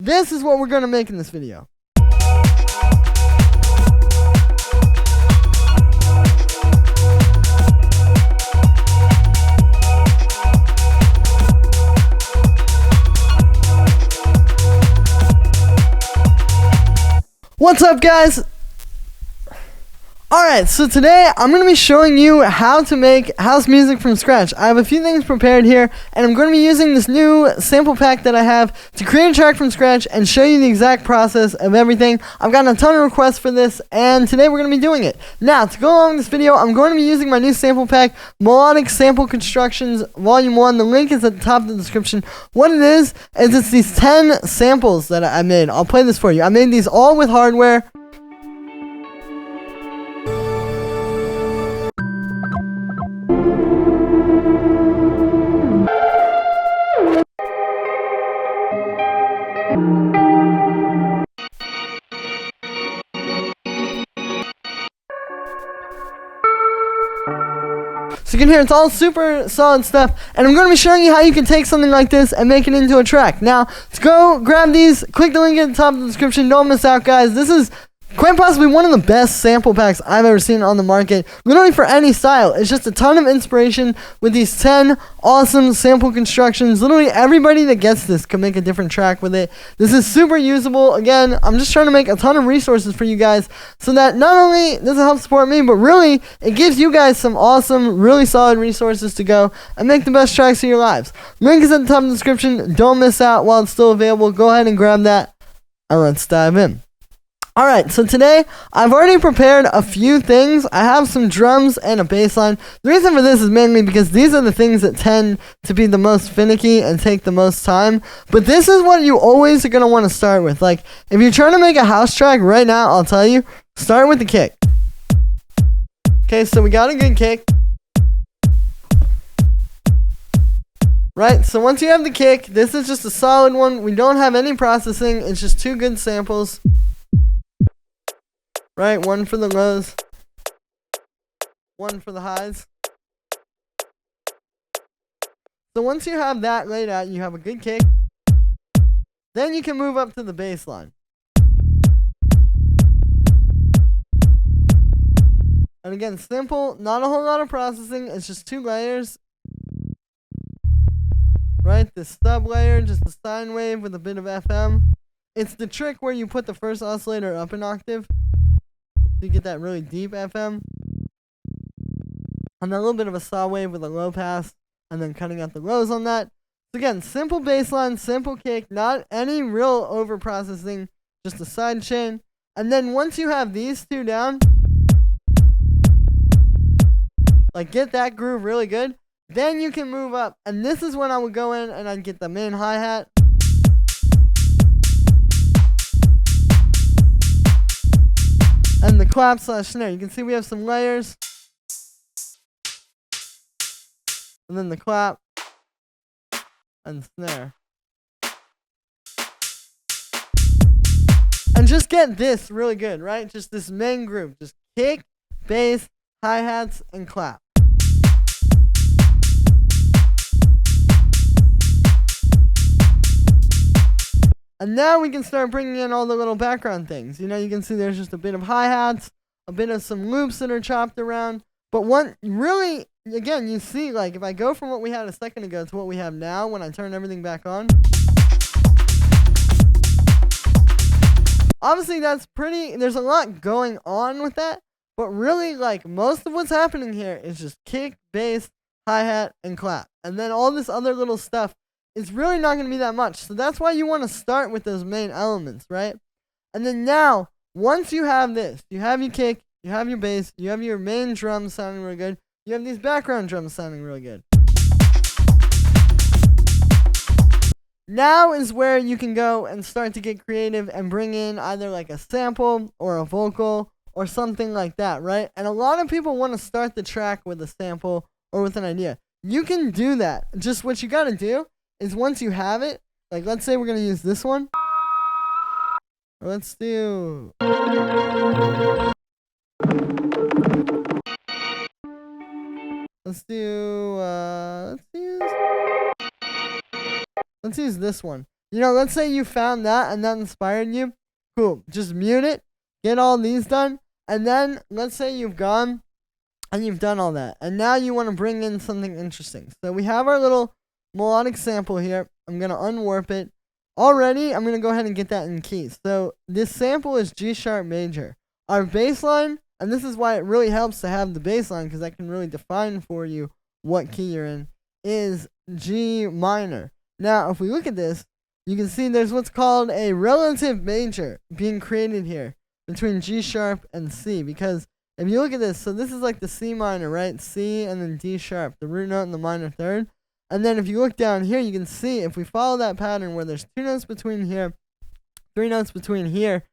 this is what we're going to make in this video. What's up, guys? Alright, so today I'm going to be showing you how to make house music from scratch. I have a few things prepared here, and I'm going to be using this new sample pack that I have to create a track from scratch and show you the exact process of everything. I've gotten a ton of requests for this, and today we're going to be doing it. Now, to go along with this video, I'm going to be using my new sample pack, Melodic Sample Constructions Volume 1. The link is at the top of the description. What it is it's these 10 samples that I made. I'll play this for you. I made these all with hardware. So you can hear it's all super solid stuff, and I'm going to be showing you how you can take something like this and make it into a track. Now, let's go grab these, click the link at the top of the description, don't miss out, guys. This is quite possibly one of the best sample packs I've ever seen on the market, literally for any style. It's just a ton of inspiration with these 10 awesome sample constructions. Literally everybody that gets this can make a different track with it. This is super usable. Again, I'm just trying to make a ton of resources for you guys so that not only does it help support me, but really it gives you guys some awesome, really solid resources to go and make the best tracks of your lives. Link is at the top of the description. Don't miss out while it's still available. Go ahead and grab that, and let's dive in. Alright, so today, I've already prepared a few things. I have some drums and a bass line. The reason for this is mainly because these are the things that tend to be the most finicky and take the most time. But this is what you always are going to want to start with. Like, if you're trying to make a house track right now, I'll tell you, start with the kick. Okay, so we got a good kick. Right, so once you have the kick, this is just a solid one. We don't have any processing. It's just two good samples. Right, one for the lows, one for the highs. So once you have that laid out, you have a good kick. Then you can move up to the bass line. And again, simple, not a whole lot of processing. It's just two layers. Right, this stub layer, just a sine wave with a bit of FM. It's the trick where you put the first oscillator up an octave. So you get that really deep FM. And then a little bit of a saw wave with a low pass. And then cutting out the lows on that. So again, simple bass line, simple kick. Not any real over processing. Just a side chain. And then once you have these two down. Like get that groove really good. Then you can move up. And this is when I would go in and I'd get the main hi-hat. And the clap / snare. You can see we have some layers. And then the clap. And snare. And just get this really good, right? Just this main groove. Just kick, bass, hi-hats, and clap. And now we can start bringing in all the little background things. You know, you can see there's just a bit of hi-hats, a bit of some loops that are chopped around. But what really, again, you see, like, if I go from what we had a second ago to what we have now when I turn everything back on. Obviously, that's pretty, there's a lot going on with that. But really, like, most of what's happening here is just kick, bass, hi-hat, and clap. And then all this other little stuff. It's really not going to be that much. So that's why you want to start with those main elements, right? And then now, once you have this, you have your kick, you have your bass, you have your main drums sounding really good, you have these background drums sounding really good. Now is where you can go and start to get creative and bring in either like a sample or a vocal or something like that, right? And a lot of people want to start the track with a sample or with an idea. You can do that. Just what you got to do is once you have it, like let's say we're going to use this one. Let's do... Let's use this one. let's say you found that and that inspired you. Cool. Just mute it. Get all these done. And then let's say you've gone and you've done all that. And now you want to bring in something interesting. So we have our little melodic sample here. I'm going to unwarp it. Already, I'm going to go ahead and get that in keys. So this sample is G sharp major. Our bass line, and this is why it really helps to have the bass line, because that can really define for you what key you're in, is G minor. Now, if we look at this, you can see there's what's called a relative major being created here between G sharp and C, because if you look at this, so this is like the C minor, right? C and then D sharp, the root note and the minor third. And then if you look down here, you can see if we follow that pattern where there's 2 notes between here, 3 notes between here,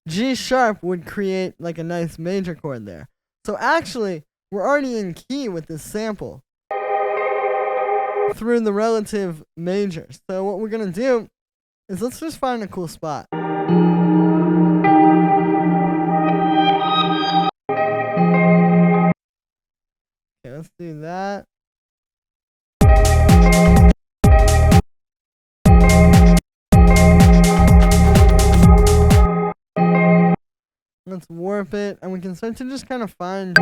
G sharp would create like a nice major chord there. So actually, we're already in key with this sample through the relative major. So what we're going to do is let's just find a cool spot. Okay, let's do that. Let's warp it, and we can start to just kind of find.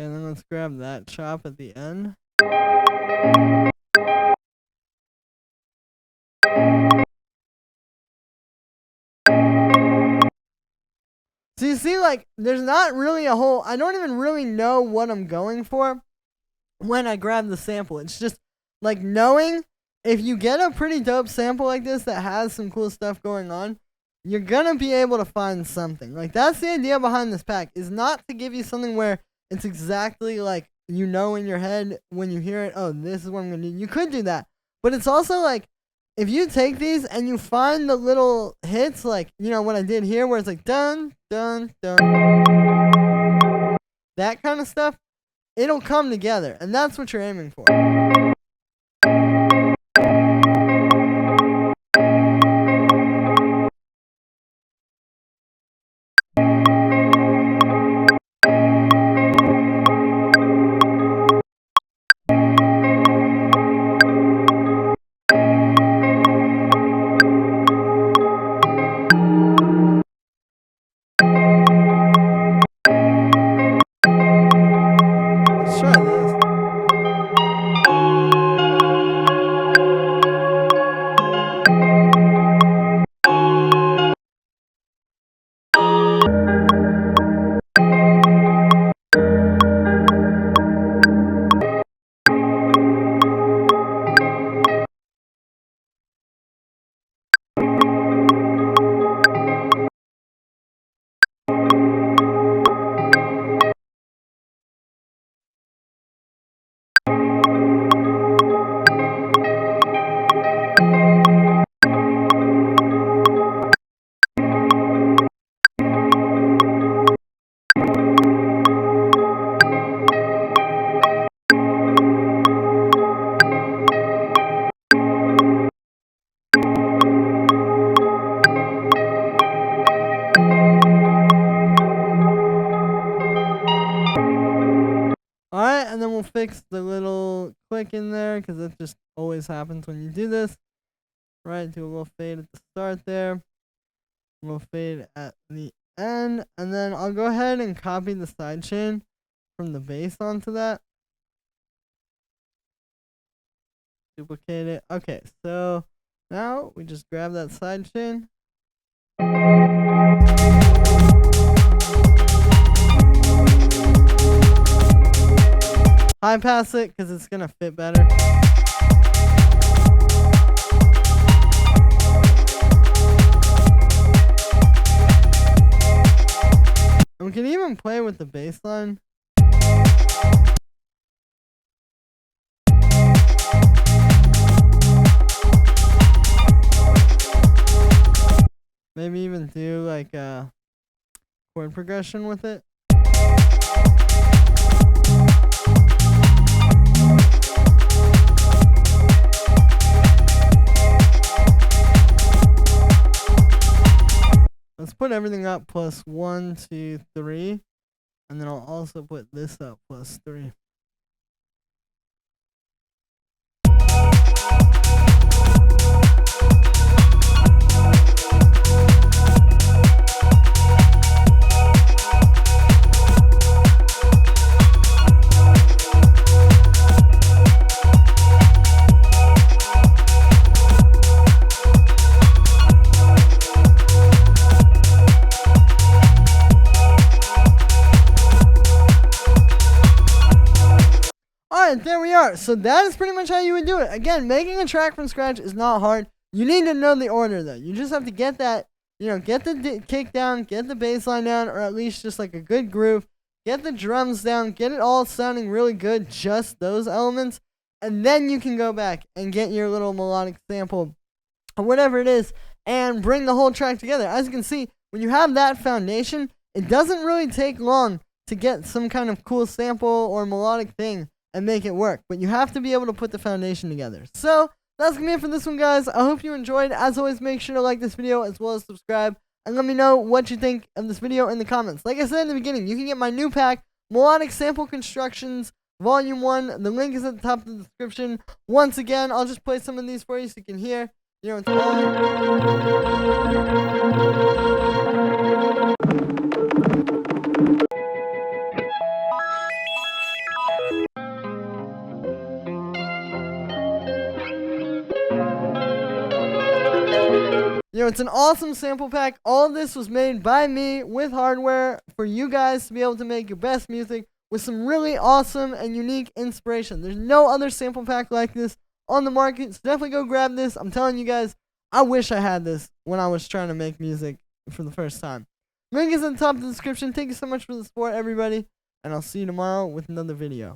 And then let's grab that chop at the end. So you see, like, there's not really a whole, I don't even really know what I'm going for when I grab the sample. It's just, like, knowing if you get a pretty dope sample like this that has some cool stuff going on, you're gonna be able to find something. Like, that's the idea behind this pack, is not to give you something where it's exactly like, you know in your head when you hear it, oh, this is what I'm gonna do. You could do that. But it's also like, if you take these and you find the little hits, like, what I did here, where it's like, dun, dun, dun, that kind of stuff, it'll come together. And that's what you're aiming for. Let's try this. Alright, and then we'll fix the little click in there, because that just always happens when you do this. Right, do a little fade at the start there. A little fade at the end. And then I'll go ahead and copy the sidechain from the bass onto that. Duplicate it. Okay, so now we just grab that sidechain. High pass it, because it's going to fit better. we can even play with the bass line. Maybe even do like a chord progression with it. Let's put everything up plus 1, 2, 3. And then I'll also put this up plus 3. Alright, there we are. So that is pretty much how you would do it. Again, making a track from scratch is not hard. You need to know the order, though. You just have to get that, get the kick down, get the bass line down, or at least just like a good groove. Get the drums down, get it all sounding really good, just those elements. And then you can go back and get your little melodic sample, or whatever it is, and bring the whole track together. As you can see, when you have that foundation, it doesn't really take long to get some kind of cool sample or melodic thing and make it work, but you have to be able to put the foundation together. So that's gonna be it for this one, guys. I hope you enjoyed. As always, make sure to like this video as well as subscribe, and let me know what you think of this video in the comments. Like I said in the beginning, you can get my new pack, Melodic Sample Constructions Volume 1. The link is at the top of the description. Once again, I'll just play some of these for you so you can hear. It's it's an awesome sample pack. All of this was made by me with hardware for you guys to be able to make your best music with some really awesome and unique inspiration. There's no other sample pack like this on the market, so definitely go grab this. I'm telling you guys, I wish I had this when I was trying to make music for the first time. Link is at the top of the description. Thank you so much for the support, everybody, and I'll see you tomorrow with another video.